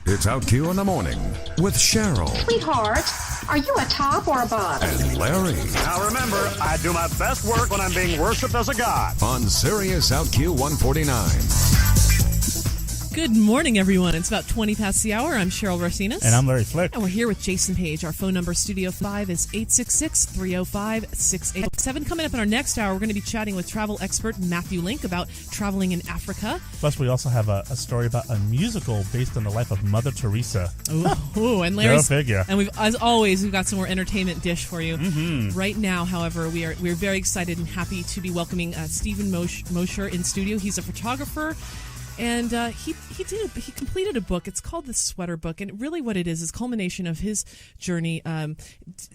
It's Out Q in the Morning with Cheryl. Sweetheart, are you a top or a bottom? And Larry. Now remember, I do my best work when I'm being worshipped as a god. On Sirius Out Q 149. Good morning, everyone. It's about 20 past the hour. I'm Cheryl Racinas. And I'm Larry Flick. And we're here with Jason Page. Our phone number, Studio 5, is 866-305-6807. Coming up in our next hour, we're going to be chatting with travel expert Matthew Link about traveling in Africa. Plus, we also have a story about a musical based on the life of Mother Teresa. Ooh, and Larry's... Go figure. And as always, we've got some more entertainment dish for you. Mm-hmm. Right now, however, we're very excited and happy to be welcoming Stephen Mosher in studio. He's a photographer. And he completed a book. It's called The Sweater Book, and really what it is culmination of his journey.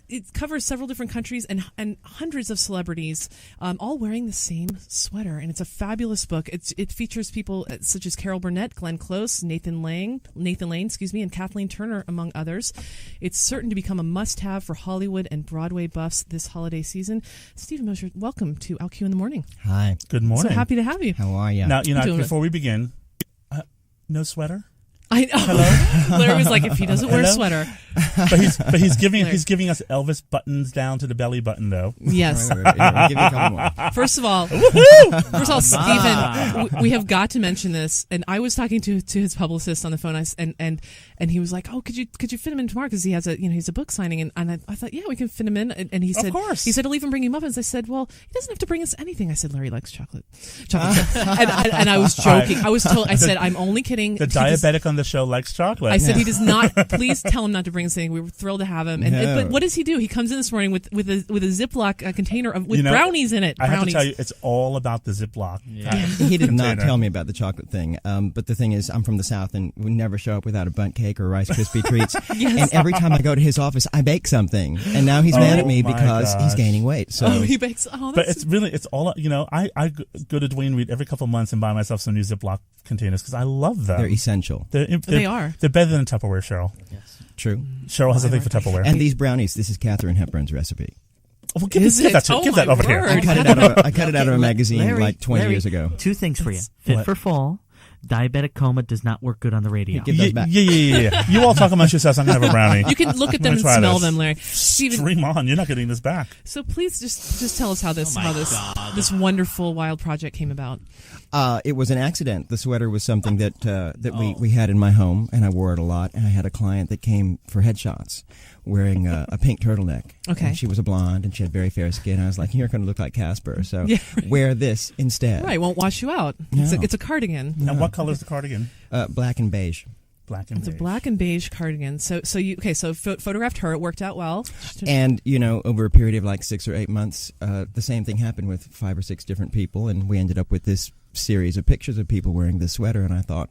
It covers several different countries and hundreds of celebrities, all wearing the same sweater. And it's a fabulous book. It features people such as Burnett, Glenn Close, Nathan Lane, and Kathleen Turner, among others. It's certain to become a must-have for Hollywood and Broadway buffs this holiday season. Stephen Mosher, welcome to Out Q in the Morning. Hi. Good morning. So happy to have you. How are you? Now, before we begin, no sweater? I know. Hello? Larry was like, if he doesn't wear a sweater. But he's giving us Elvis buttons down to the belly button, though. Yes. Wait, give me a couple more. First of all, Stephen, we have got to mention this. And I was talking to his publicist on the phone, and he was like, "Oh, could you fit him in tomorrow? Because he has he's a book signing." And I thought, yeah, we can fit him in. And he said, of course. He said, "I'll even bring you muffins." I said, "Well, he doesn't have to bring us anything." I said, "Larry likes chocolate." And I was joking. I said, "I'm only kidding." The diabetic on the show likes chocolate. I said he does not. Please tell him not to bring us anything. We were thrilled to have him. But what does he do? He comes in this morning with a Ziploc container with brownies in it. I have to tell you, it's all about the Ziploc. Yeah. He did not tell me about the chocolate thing. But the thing is, I'm from the South, and we never show up without a bundt cake or Rice Krispie treats. Yes. And every time I go to his office, I bake something. And now he's mad at me because he's gaining weight. So he bakes. But it's all. I go to Dwayne Reed every couple of months and buy myself some new Ziploc containers because I love them. They're essential. They are. They're better than Tupperware, Cheryl. Yes. True. Cheryl has a thing for Tupperware. And these brownies, this is Katharine Hepburn's recipe. Well, give that over here. I cut it out of a magazine Larry, like 20 years ago. Two things for you. Fit for fall. Diabetic coma does not work good on the radio. Give those back. Yeah. You all talk amongst yourselves. I'm going to have a brownie. You can look at them and smell them, Larry. Stream on. You're not getting this back. So please just tell us how this wonderful wild project came about. It was an accident. The sweater was something that we had in my home, and I wore it a lot. And I had a client that came for headshots wearing a pink turtleneck. Okay. And she was a blonde, and she had very fair skin. I was like, you're going to look like Casper, so wear this instead. Right, won't wash you out. No. It's a cardigan. And what color is the cardigan? Black and beige. It's a black and beige cardigan. So photographed her. It worked out well. And over a period of like 6 or 8 months, the same thing happened with 5 or 6 different people, and we ended up with this series of pictures of people wearing this sweater. And I thought,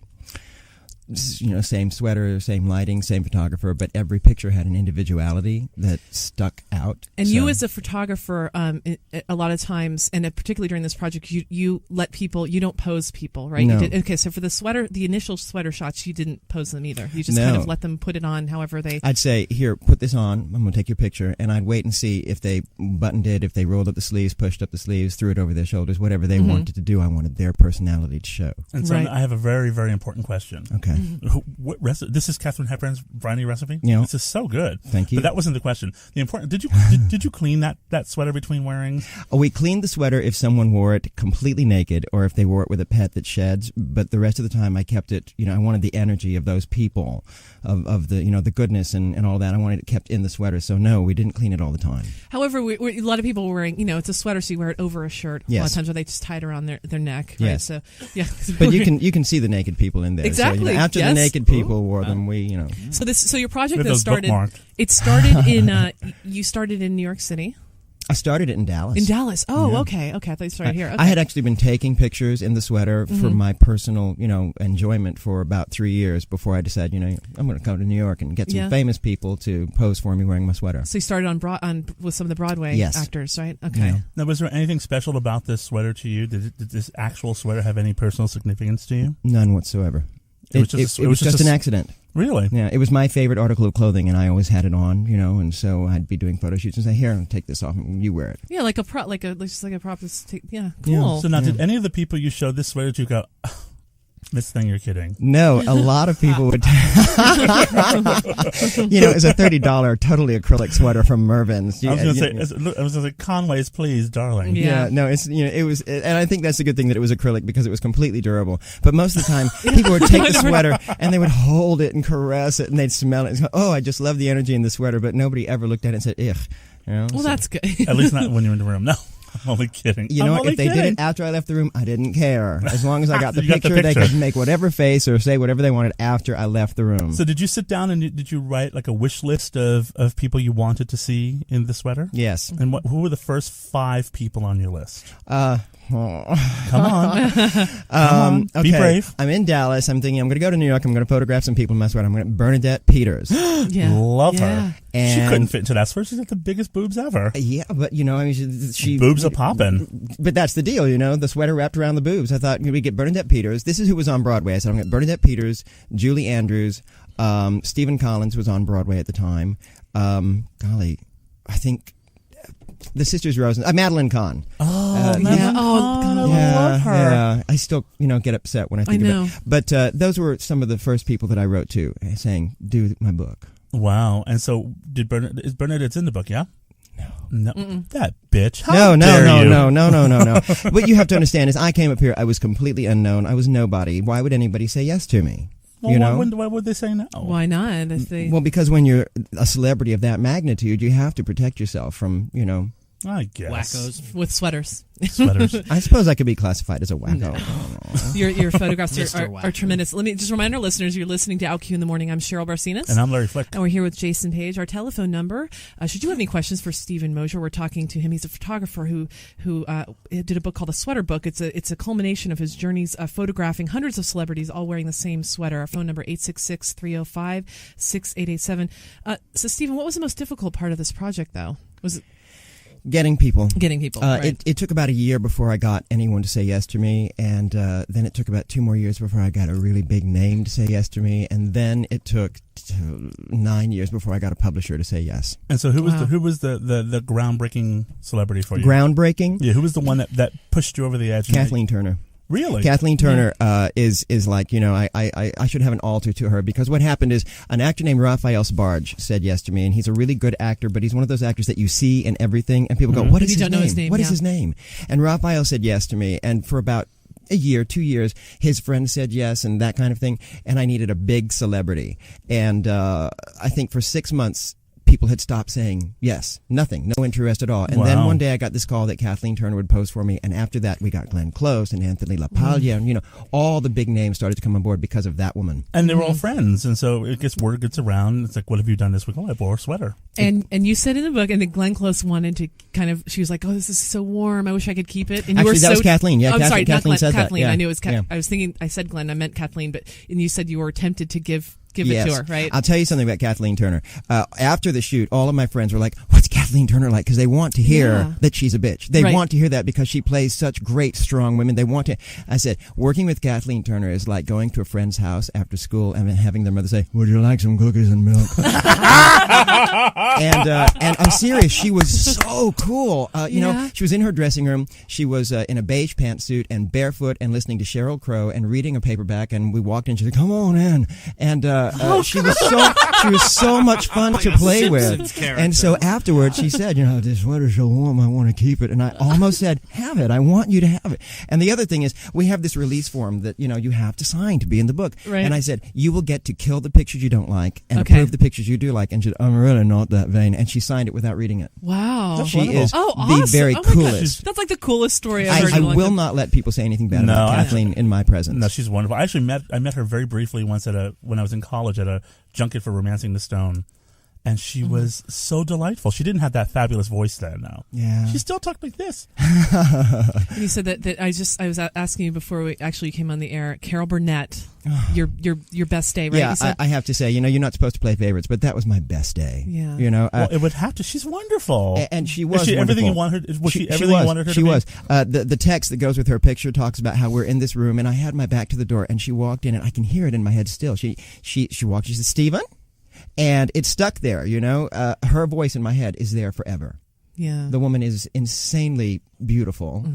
same sweater, same lighting, same photographer, but every picture had an individuality that stuck out. And you as a photographer, a lot of times, and particularly during this project, you let people, you don't pose people, right? No. So for the initial sweater shots, you didn't pose them either. You just kind of let them put it on however they... I'd say, here, put this on, I'm going to take your picture, and I'd wait and see if they buttoned it, if they rolled up the sleeves, pushed up the sleeves, threw it over their shoulders, whatever they wanted to do. I wanted their personality to show. And so I have a very, very important question. Okay. What this is Katharine Hepburn's brownie recipe? Yeah. This is so good. Thank you. But that wasn't the question. The important did you clean that sweater between wearings? Oh, we cleaned the sweater if someone wore it completely naked or if they wore it with a pet that sheds, but the rest of the time I kept it, I wanted the energy of those people, of the the goodness and all that. I wanted it kept in the sweater. So no, we didn't clean it all the time. However, a lot of people were wearing, it's a sweater, so you wear it over a shirt. Yes. A lot of times where they just tie it around their neck. Right? Yes. So yeah. But you can see the naked people in there. Exactly. So, after the naked people wore them, So your project With that those started. bookmarked. It started in. You started in New York City. I started it in Dallas. In Dallas. Oh, okay. I thought you started here. Okay. I had actually been taking pictures in the sweater for my personal, enjoyment for about 3 years before I decided, I'm going to come to New York and get some famous people to pose for me wearing my sweater. So you started on with some of the Broadway actors, right? Okay. Yeah. Now, was there anything special about this sweater to you? Did this actual sweater have any personal significance to you? None whatsoever. It was just an accident. Really? Yeah, it was my favorite article of clothing, and I always had it on, and so I'd be doing photo shoots and say, "Here, take this off, and you wear it." Yeah, like a prop, like a prop. Yeah, cool. So now, did any of the people you showed this sweater to go, Miss Thing, you're kidding. No, a lot of people would. It's a $30 totally acrylic sweater from Mervyn's. I was going to say Conway's, please, darling. Yeah, no, it was, and I think that's a good thing that it was acrylic because it was completely durable. But most of the time, people would take the sweater and they would hold it and caress it and they'd smell it and go, "Oh, I just love the energy in the sweater," but nobody ever looked at it and said, "Ugh." Well, that's good. At least not when you're in the room. No. I'm only kidding. You know what? If they did it after I left the room, I didn't care. As long as I got the picture, they could make whatever face or say whatever they wanted after I left the room. So did you sit down and did you write like a wish list of people you wanted to see in the sweater? Yes. And who were the first 5 people on your list? Come on. Okay. Be brave. I'm in Dallas. I'm thinking I'm going to go to New York. I'm going to photograph some people in my sweater. I'm going to Bernadette Peters. Love her. And she couldn't fit into that sweater. She's got the biggest boobs ever. Yeah, but she boobs are popping. But that's the deal, the sweater wrapped around the boobs. I thought we get Bernadette Peters. This is who was on Broadway. I said I'm going to get Bernadette Peters, Julie Andrews, Stephen Collins was on Broadway at the time. I think the Sisters Rosen, Madeline Kahn. God, I love her. Yeah, I still, get upset when I think about it. But those were some of the first people that I wrote to, saying, "Do my book." Wow. And so, is Bernadette's in the book? Yeah. No, that bitch. No. What you have to understand is, I came up here. I was completely unknown. I was nobody. Why would anybody say yes to me? Well, why would they say no? Why not? Well, because when you're a celebrity of that magnitude, you have to protect yourself from, I guess. Wackos with sweaters. I suppose I could be classified as a wacko. No. Your photographs are tremendous. Let me just remind our listeners, you're listening to OutQ in the Morning. I'm Cheryl Barcinas. And I'm Larry Flick. And we're here with Jason Page. Our telephone number, should you have any questions for Stephen Mosher, we're talking to him. He's a photographer who did a book called The Sweater Book. It's a culmination of his journeys photographing hundreds of celebrities all wearing the same sweater. Our phone number, 866-305-6887. So, Stephen, what was the most difficult part of this project, though? Was it Getting people. Right. It took about a year before I got anyone to say yes to me, and then it took about 2 more years before I got a really big name to say yes to me, and then it took 9 years before I got a publisher to say yes. And so who was the groundbreaking celebrity for you? Groundbreaking? Yeah, who was the one that pushed you over the edge? Kathleen Turner. Really? Kathleen Turner is like, I should have an altar to her, because what happened is an actor named Raphael Sbarge said yes to me, and he's a really good actor, but he's one of those actors that you see in everything, and people go, what is his name? What is his name? And Raphael said yes to me, and for about a year, 2 years, his friends said yes and that kind of thing, and I needed a big celebrity. And I think for 6 months, people had stopped saying yes, nothing, no interest at all. And then one day I got this call that Kathleen Turner would post for me, and after that we got Glenn Close and Anthony LaPaglia, and all the big names started to come on board because of that woman. And they were all friends, and so word gets around. It's like, what have you done this week? Oh, I wore a sweater. And you said in the book, and then Glenn Close wanted to she was like, "Oh, this is so warm. I wish I could keep it." And actually, that was Kathleen. Yeah, Kathleen said Kathleen. that. Yeah. I knew it was I was thinking, I said Glenn, I meant Kathleen, and you said you were tempted to give it to her, right? I'll tell you something about Kathleen Turner. After the shoot, all of my friends were like, "What's Kathleen Turner like?" Because they want to hear that she's a bitch. They want to hear that because she plays such great, strong women. They want to. I said, working with Kathleen Turner is like going to a friend's house after school and having their mother say, "Would you like some cookies and milk?" and I'm serious. She was so cool. She was in her dressing room. She was in a beige pantsuit and barefoot and listening to Sheryl Crow and reading a paperback. And we walked in. She said, "Come on in." And she was so much fun to play with. And so afterwards, she said, "This sweater's so warm, I want to keep it." And I almost said, "Have it. I want you to have it." And the other thing is, we have this release form that you have to sign to be in the book. Right. And I said, "You will get to kill the pictures you don't like and approve the pictures you do like." And she said, "I'm really not that vain." And she signed it without reading it. Wow. She is awesome. the very coolest. That's like the coolest story I've heard. I will not let people say anything bad about Kathleen in my presence. No, she's wonderful. I actually met her very briefly once when I was in college at a junket for Romancing the Stone. And she was so delightful. She didn't have that fabulous voice then, though. Yeah. She still talked like this. And you said that I was asking you before we actually came on the air, Carol Burnett, your best day, right? Yeah, I have to say, you're not supposed to play favorites, but that was my best day. Yeah. Well, it would have to. She's wonderful. And she was wonderful. Everything you wanted her? Was she everything you wanted her to be? She was. The text that goes with her picture talks about how we're in this room, and I had my back to the door, and she walked in, and I can hear it in my head still. She walked, she said, "Stephen?" And it stuck there, her voice in my head is there forever. Yeah. The woman is insanely beautiful,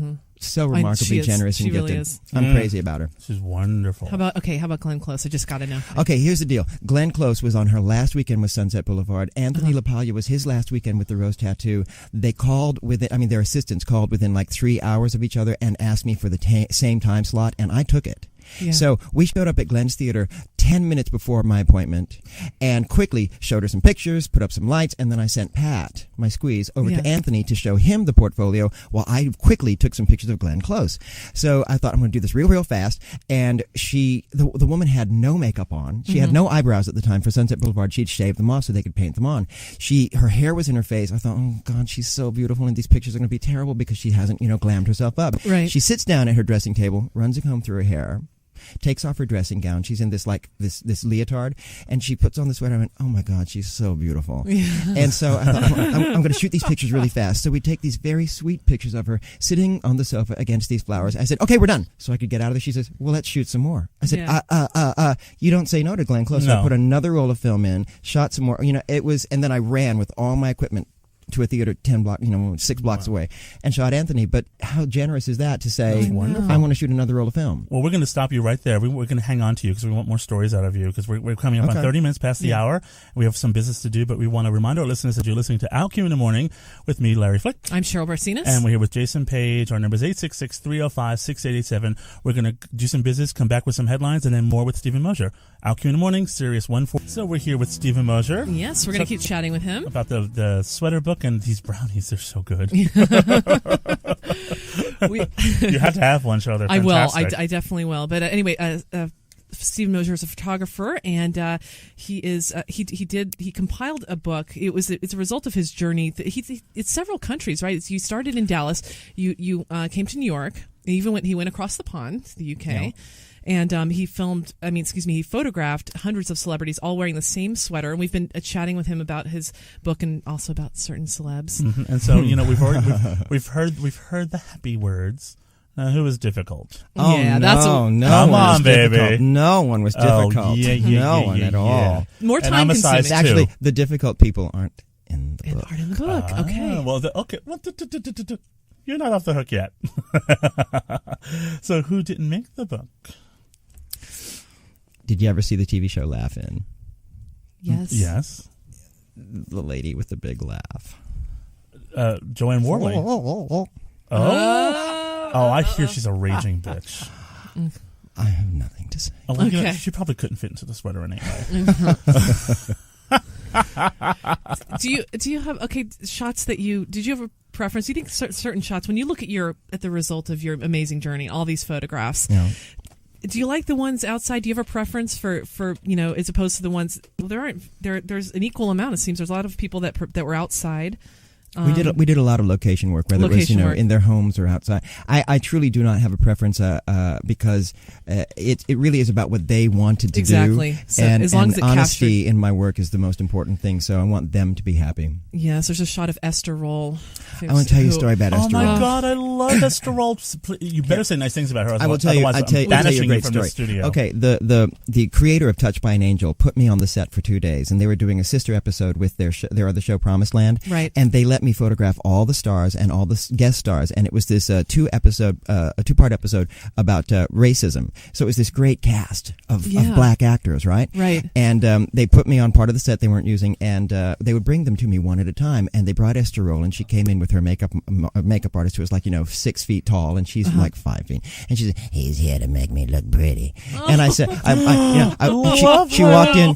so remarkably generous and she gifted. really is. I'm crazy about her. She's wonderful. How about Glenn Close? I just got to know. Okay, here's the deal. Glenn Close was on her last weekend with Sunset Boulevard. Anthony LaPaglia was his last weekend with the Rose Tattoo. They called their assistants called within like 3 hours of each other and asked me for the same time slot, and I took it. Yeah. So we showed up at Glenn's Theater 10 minutes before my appointment and quickly showed her some pictures, put up some lights, and then I sent Pat, my squeeze, over to Anthony to show him the portfolio while I quickly took some pictures of Glenn Close. So I thought, I'm going to do this real fast. And the woman had no makeup on. She had no eyebrows at the time for Sunset Boulevard. She'd shaved them off so they could paint them on. Her hair was in her face. I thought, oh, God, she's so beautiful, and these pictures are going to be terrible because she hasn't, glammed herself up. Right. She sits down at her dressing table, runs a comb through her hair, takes off her dressing gown. She's in this leotard, and she puts on the sweater. I went, oh my God, she's so beautiful. Yeah. And so I thought, I'm going to shoot these pictures really fast. So we take these very sweet pictures of her sitting on the sofa against these flowers. I said, okay, we're done. So I could get out of there. She says, well, let's shoot some more. I said, you don't say no to Glenn Close. No. So I put another roll of film in, shot some more. And then I ran with all my equipment to a theater 6 blocks away, and shot Anthony. But how generous is that to say, I want to shoot another roll of film? Well, we're going to stop you right there. We're going to hang on to you because we want more stories out of you, because we're coming up on 30 minutes past the hour. We have some business to do, but we want to remind our listeners that you're listening to Al Q in the Morning with me, Larry Flick. I'm Cheryl Barcinas. And we're here with Jason Page. Our number is 866-305-6887. We're going to do some business, come back with some headlines, and then more with Stephen Mosher. Al Q in the Morning, Sirius 140. So we're here with Stephen Mosher. Yes, we're going to keep chatting with him. About the sweater book and these brownies. They're so good. You have to have one, Cheryl. They're fantastic. I definitely will. But anyway, Stephen Mosher is a photographer, and he compiled a book. It's a result of his journey. It's several countries, right? You started in Dallas. You came to New York. He went across the pond, the UK. Yeah. And he photographed hundreds of celebrities all wearing the same sweater. And we've been chatting with him about his book and also about certain celebs. Mm-hmm. And so, we've heard the happy words. Now, who was difficult? Oh, yeah, come on, baby. Difficult. No one was difficult. No one at all. More time consuming. Actually, the difficult people aren't in the book. Aren't in the book. Okay. Well, you're not off the hook yet. So, who didn't make the book? Did you ever see the TV show Laugh-In? Yes. Yes. The lady with the big laugh. Joanne Worley. Oh, I hear she's a raging bitch. I have nothing to say. Oh, well, okay. She probably couldn't fit into the sweater anyway. Do you have shots that did you have a preference? Do you think certain shots, when you look at the result of your amazing journey, all these photographs, do you like the ones outside? Do you have a preference for as opposed to the ones? Well, there's an equal amount. It seems there's a lot of people that were outside. We did a lot of location work, whether it was in their homes or outside. I truly do not have a preference because it really is about what they wanted to do. Exactly. So and as long as honesty in my work is the most important thing. So I want them to be happy. Yes, there's a shot of Esther Roll. I want to tell you a story about Esther Roll. Oh my God, I love Esther Roll. You better say nice things about her. I will tell you. I'll tell you a great story. Okay, the creator of Touched by an Angel put me on the set for 2 days, and they were doing a sister episode with their other show, Promised Land. Right. And they let me photograph all the stars and all the guest stars, and it was this a two-part episode about racism. So it was this great cast of black actors, right? Right. And they put me on part of the set they weren't using, and they would bring them to me one at a time. And they brought Esther Roll, and she came in with her makeup artist who was 6 feet tall, and she's like 5 feet, and she said, "He's here to make me look pretty." And I said, she walked in,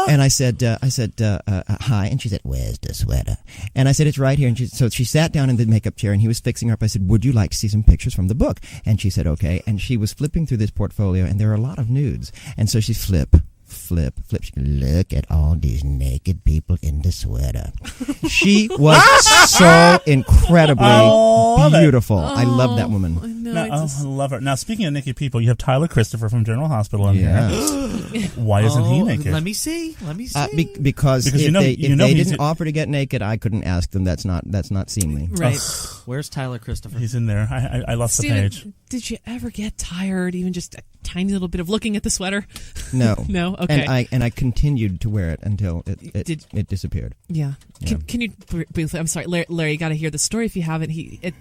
and I said, "Hi," and she said, "Where's the sweater?" And I said, "It's right here." And so she sat down in the makeup chair, and he was fixing her up. I said, "Would you like to see some pictures from the book?" And she said, "Okay." And she was flipping through this portfolio, and there are a lot of nudes. And so she's flip. She could look at all these naked people in the sweater. She was so incredibly beautiful. I love that woman. I love her. Now, speaking of naked people, you have Tyler Christopher from General Hospital in here. Why isn't he naked? Let me see. Because if they didn't offer to get naked, I couldn't ask them. That's not seemly. Right. Where's Tyler Christopher? He's in there. I lost the page. Did you ever get tired, even just tiny little bit of looking at the sweater? No. No? Okay. And I continued to wear it until it disappeared. Yeah. Can you briefly? I'm sorry, Larry. You got to hear the story if you haven't.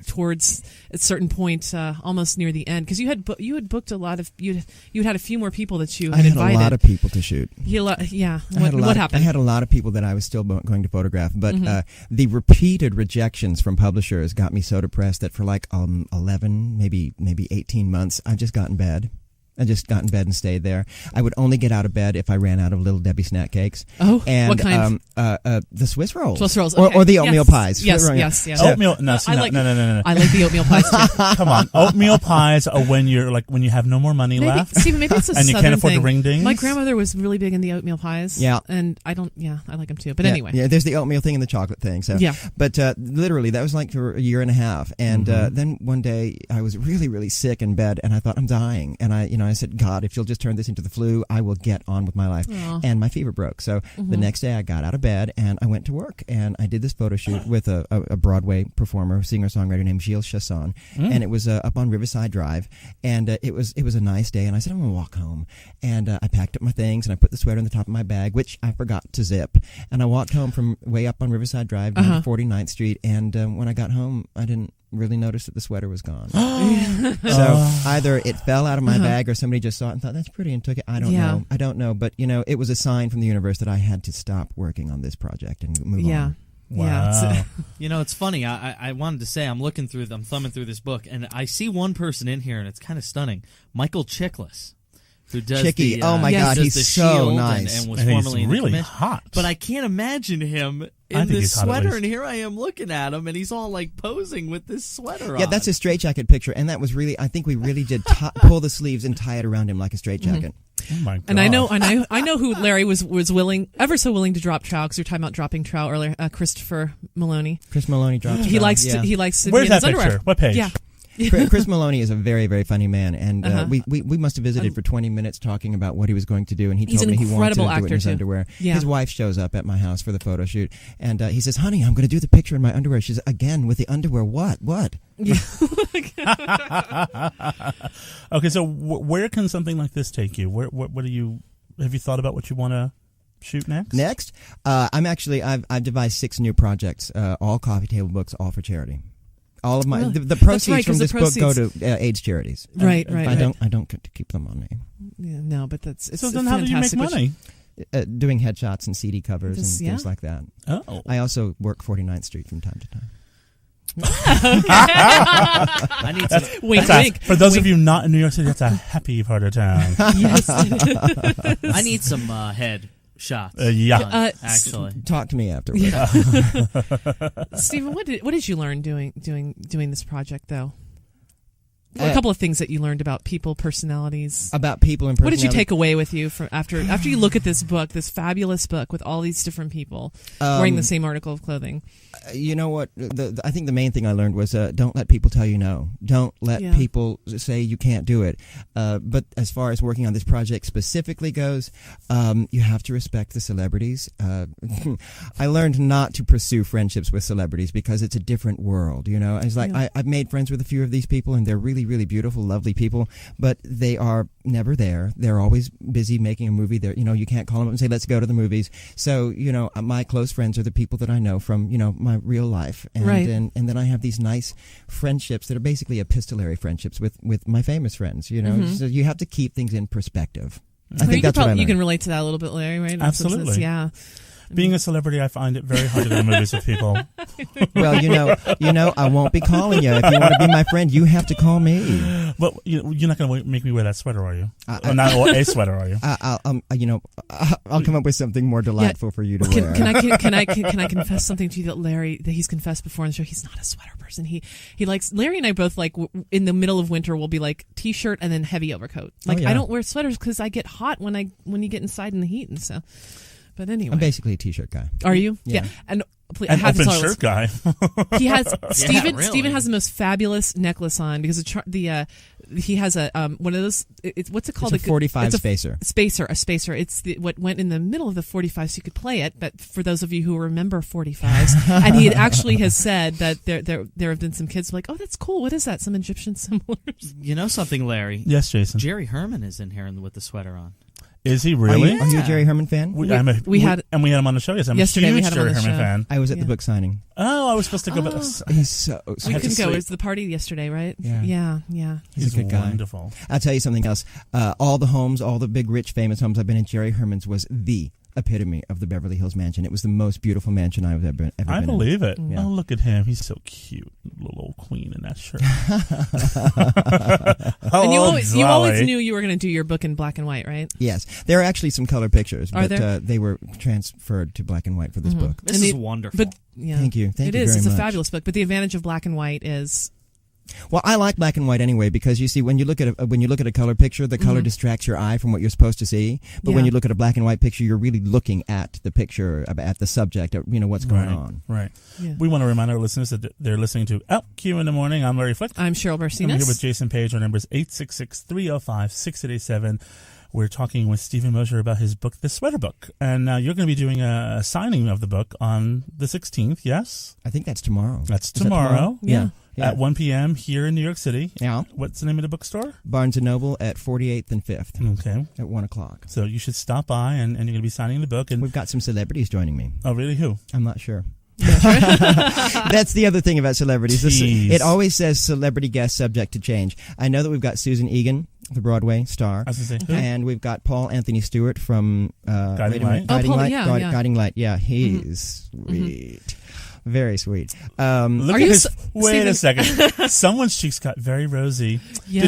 Towards a certain point, almost near the end, because you had booked a lot of you had a few more people that you had invited. I had a lot of people to shoot. Yeah. What happened? I had a lot of people that I was still going to photograph, but the repeated rejections from publishers got me so depressed that for like 11, maybe 18 months, I just got in bed. I just got in bed and stayed there. I would only get out of bed if I ran out of Little Debbie snack cakes. Oh, and, what kind? The Swiss rolls. Swiss rolls, okay. Or the oatmeal pies. Yes. Oatmeal. No. I like the oatmeal pies too. Come on, oatmeal pies are when you have no more money left. Stephen, maybe it's a and you Southern can't afford thing. the ring dings. My grandmother was really big in the oatmeal pies. Yeah, and I like them too. But anyway, yeah. There's the oatmeal thing and the chocolate thing. So yeah, but literally that was like for a year and a half, and then one day I was really, really sick in bed, and I thought I'm dying, and I said, God, if you'll just turn this into the flu, I will get on with my life. Aww. And my fever broke. So the next day I got out of bed and I went to work, and I did this photo shoot with a Broadway performer, singer-songwriter named Gilles Chasson, and it was up on Riverside Drive, and it was a nice day, and I said, I'm going to walk home, and I packed up my things, and I put the sweater in the top of my bag, which I forgot to zip, and I walked home from way up on Riverside Drive down to 49th Street, and when I got home, I didn't really noticed that the sweater was gone. So either it fell out of my bag or somebody just saw it and thought, that's pretty, and took it. I don't know. But, it was a sign from the universe that I had to stop working on this project and move on. Wow. Yeah. It's funny. I wanted to say, I'm thumbing through this book, and I see one person in here, and it's kind of stunning. Michael Chiklis. Who does Chicky? The, oh my God, he's so nice, and was and formerly he's really in the hot. But I can't imagine him in this sweater, and here I am looking at him, and he's all like posing with this sweater on. Yeah, that's a straitjacket picture, and that was really, I think we really did pull the sleeves and tie it around him like a straitjacket. Oh my God. And I know who Larry was ever so willing to drop trowel, because we were talking about dropping trowel earlier. Christopher Meloni. Chris Meloni drops trowel. He likes to Where's be in that his underwear. picture? What page? Yeah. Chris Meloni is a very, very funny man, and we must have visited for 20 minutes talking about what he was going to do, and he told me he wanted to do it in his underwear. Yeah. His wife shows up at my house for the photo shoot, and he says, honey, I'm going to do the picture in my underwear. She says, again, with the underwear, what? Yeah. Okay, so where can something like this take you? What do you, have you thought about what you want to shoot next? I've devised 6 new projects, all coffee table books, all for charity. All of my the proceeds from this book go to AIDS charities. Right. I don't get to keep them on me. Yeah, no, but so then how do you make money? Doing headshots and CD covers and things like that. Oh, I also work 49th Street from time to time. I need some. Wink. For those of you not in New York City, that's a happy part of town. Yes. I need some head shots. Actually, talk to me afterwards. Stephen, what did you learn doing this project, though? A couple of things that you learned about people, personalities. About people and personalities. What did you take away with you from after you look at this book, this fabulous book with all these different people wearing the same article of clothing? You know what? I think the main thing I learned was don't let people tell you no. Don't let people say you can't do it. But as far as working on this project specifically goes, you have to respect the celebrities. I learned not to pursue friendships with celebrities because it's a different world. It's like I've made friends with a few of these people, and they're really, really beautiful, lovely people, but they are never there. They're always busy making a movie. You can't call them up and say, let's go to the movies. So, my close friends are the people that I know from, my real life. And, right. and then I have these nice friendships that are basically epistolary friendships with my famous friends, So you have to keep things in perspective. I think that's what I learned. You can relate to that a little bit, Larry, right? Absolutely. Yeah. Being a celebrity, I find it very hard to go to movies with people. Well, I won't be calling you. If you want to be my friend, you have to call me. But you're not going to make me wear that sweater, are you? Not a sweater, are you? I'll come up with something more delightful for you to wear. Can I confess something to you that he's confessed before on the show? He's not a sweater person. He likes, Larry and I both like in the middle of winter we'll be like t-shirt and then heavy overcoat. I don't wear sweaters because I get hot when you get inside in the heat and stuff. But anyway, I'm basically a t-shirt guy. Are you? Yeah. And an open shirt guy. He has Really? Stephen has the most fabulous necklace on because he has a one of those. What's it called? It's a 45 spacer. A spacer. It's what went in the middle of the 45, so you could play it. But for those of you who remember 45s, and he actually has said that there have been some kids like, oh, that's cool. What is that? Some Egyptian symbols. You know something, Larry? Yes, Jason. Jerry Herman is in here with the sweater on. Is he really? Are you a Jerry Herman fan? We had him on the show. Yes, I'm yesterday. a We huge had him on Jerry the Herman show. fan. I was at the book signing. Oh, I was supposed to go, but He's so We couldn't go. It was the party yesterday, right? Yeah. he's a good guy. Wonderful. I'll tell you something else. All the homes, all the big, rich, famous homes I've been in, Jerry Herman's was the epitome of the Beverly Hills mansion. It was the most beautiful mansion I've ever been in. I believe it. Yeah. Oh, look at him. He's so cute. Little old queen in that shirt. And you always knew you were going to do your book in black and white, right? Yes. There are actually some color pictures, Are but there? they were transferred to black and white for this book. This is wonderful. But yeah, Thank you. Thank it you is. very It's much. a fabulous book. But the advantage of black and white is. Well, I like black and white anyway because you see when you look at a color picture, the color distracts your eye from what you're supposed to see. But when Yeah. you look at a black and white picture, you're really looking at the picture, at the subject, what's going on. Right. Yeah. We want to remind our listeners that they're listening to LQ in the Morning. I'm Larry Flick. I'm Cheryl I'm here Barcinas. with Jason Page. Our number is 866-305-6887. We're talking with Stephen Mosher about his book, The Sweater Book. And you're going to be doing a signing of the book on the 16th, yes? I think that's tomorrow. That's Is that tomorrow. Yeah. At 1 p.m. here in New York City. Yeah. What's the name of the bookstore? Barnes & Noble at 48th and 5th Okay. at 1 o'clock. So you should stop by, and you're going to be signing the book. And We've got some celebrities joining me. oh, really? Who? I'm not sure. That's the other thing about celebrities. Tease. It always says celebrity guest subject to change. I know that we've got Susan Egan, the Broadway star. I was going to say, who? And we've got Paul Anthony Stewart from Guiding Light. Guiding Paul, Light. yeah, yeah. Guiding Light. Yeah, he's sweet. Very sweet. Look Are at you his. Stephen- Wait a second. Someone's cheeks got very rosy. Yes.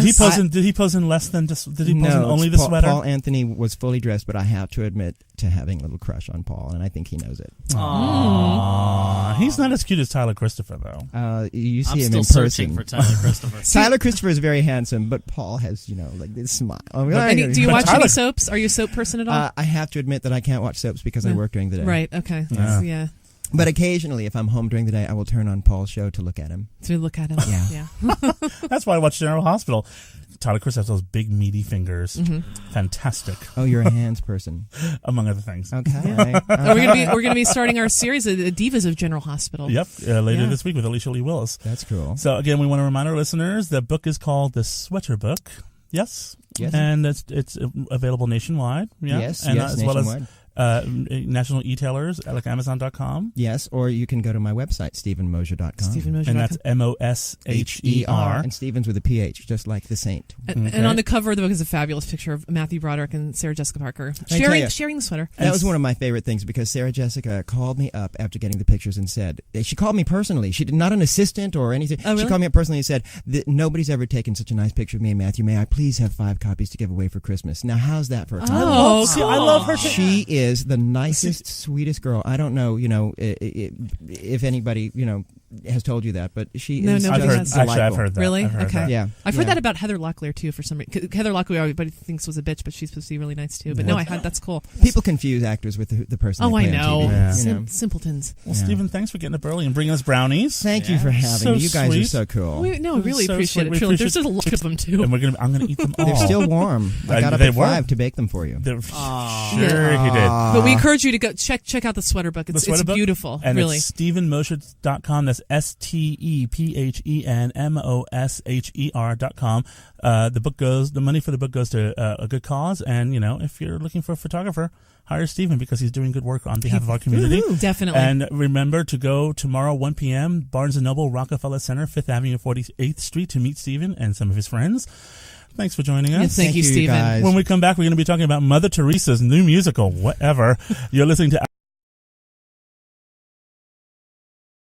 Did he pose in less than just? Did he pose in No, only it's the sweater? Paul Anthony was fully dressed, but I have to admit to having a little crush on Paul, and I think he knows it. Aww. He's not as cute as Tyler Christopher, though. You see I'm him still in searching person. for Tyler Christopher. Tyler Christopher is very handsome, but Paul has, like this smile. Do you But watch Tyler- any soaps? Are you a soap person at all? I have to admit that I can't watch soaps because I work during the day. Right. Okay. Yeah. Yeah. But occasionally, if I'm home during the day, I will turn on Paul's show to look at him. To look at him. Yeah. That's why I watch General Hospital. Tyler Christopher has those big meaty fingers. Fantastic, Oh, you're a hands person. among other things. Okay. We're gonna be starting our series, the Divas of General Hospital. Yep, later Yeah. this week with Alicia Lee Willis. That's cool. So again, we want to remind our listeners the book is called The Sweater Book. Yes. Yes. And it's available nationwide. Yeah. Yes, and yes, as well nationwide. as national e-tailers like Amazon.com. Yes, or you can go to my website, StephenMosher.com. StephenMosher.com. And that's Mosher. And Stevens with a PH, just like the saint. And on the cover of the book is a fabulous picture of Matthew Broderick and Sarah Jessica Parker I tell ya. sharing the sweater. That was one of my favorite things because Sarah Jessica called me up after getting the pictures and said, she called me personally. She did not an assistant or anything. Oh, really? She called me up personally and said, nobody's ever taken such a nice picture of me and Matthew. May I please have 5 copies to give away for Christmas? Now, how's that for a time? Oh, See, I love her. She is the nicest, sweetest girl. I don't know, if anybody, has told you that, but she No, is nobody just has. Actually, I've delightful. heard that. Really? I've heard Okay. that. Yeah. I've heard Yeah. that about Heather Locklear too. For some reason, Heather Locklear everybody thinks was a bitch, but she's supposed to be really nice too. But no, that's cool. People confuse actors with the person Oh, they I play know. on TV. Yeah. You know. Simpletons. Well, Stephen, thanks for getting up early and bringing us brownies. Thank you for having So me. You guys sweet. are so cool. We really So appreciate sweet. it. We Truly, appreciate- there's just a lot of them too. And I'm gonna eat them all. They're still warm. I got up They at were. 5 to bake them for you. Sure, he did. But we encourage you to go check out the sweater book. The It's sweater book? beautiful. And really. it's StephenMosher.com. That's StephenMosher.com. The money for the book goes to a good cause. And, if you're looking for a photographer, hire Stephen because he's doing good work on behalf of our community. Definitely. And remember to go tomorrow, 1 p.m., Barnes & Noble, Rockefeller Center, 5th Avenue, 48th Street to meet Stephen and some of his friends. Thanks for joining us. Yes, thank you, Stephen. guys. When we come back, we're going to be talking about Mother Teresa's new musical, whatever. You're listening to